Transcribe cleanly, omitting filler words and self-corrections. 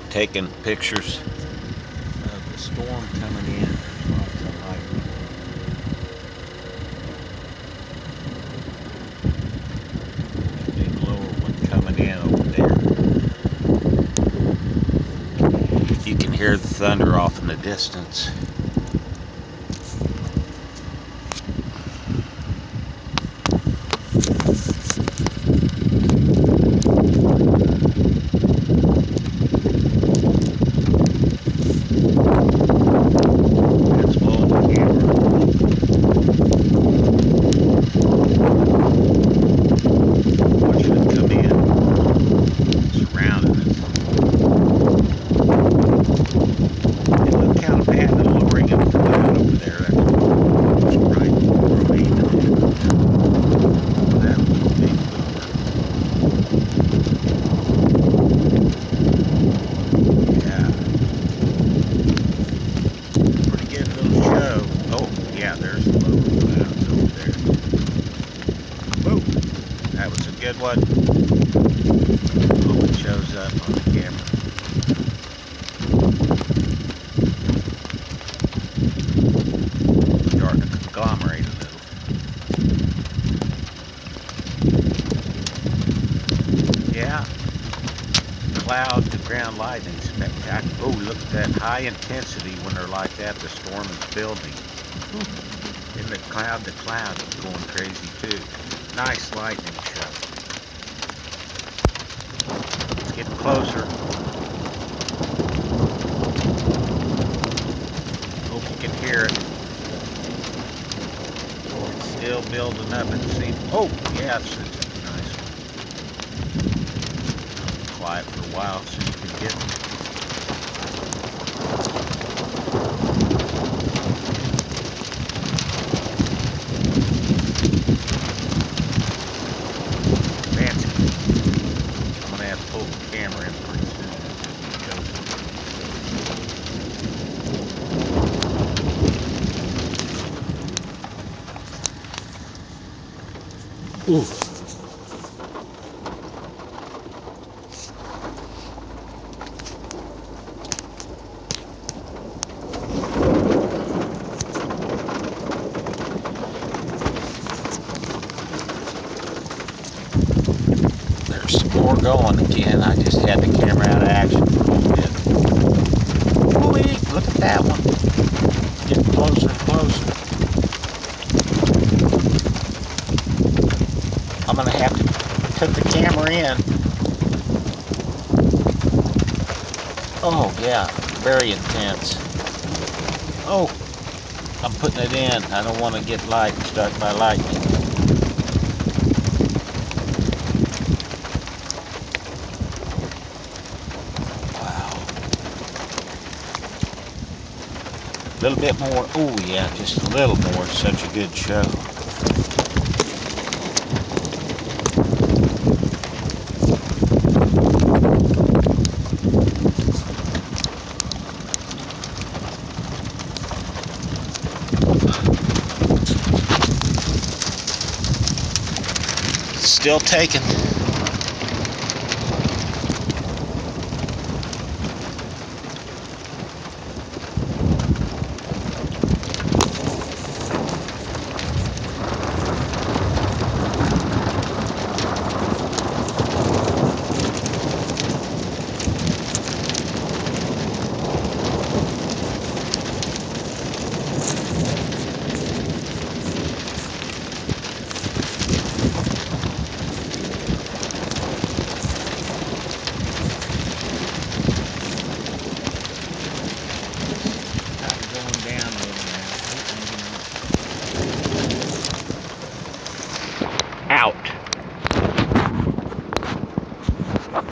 taking pictures of the storm coming in. There's lots of lightning. Big lower one coming in over there. You can hear the thunder off in the distance. That was a good one. Hope it shows up on the camera. Starting to conglomerate a little. Yeah. Cloud to ground lightning, spectacular. Oh, look at that high intensity when they're like that. The storm is building. In the cloud to cloud, it's going crazy too. Nice lightning show. It's getting closer. Hope you can hear it. It's still building up, it seems. Oh, yeah, it's a nice one. Quiet for a while so you can get it. I'm gonna have to pull the camera in pretty soon. Ooh. There's some more going again. I just had the camera out of action for a little bit. Ooh, look at that one. Getting closer and closer. I'm going to have to put the camera in. Oh, yeah. Very intense. Oh, I'm putting it in. I don't want to get struck by lightning. A little bit more. Oh, yeah, just a little more. Such a good show. Still taking.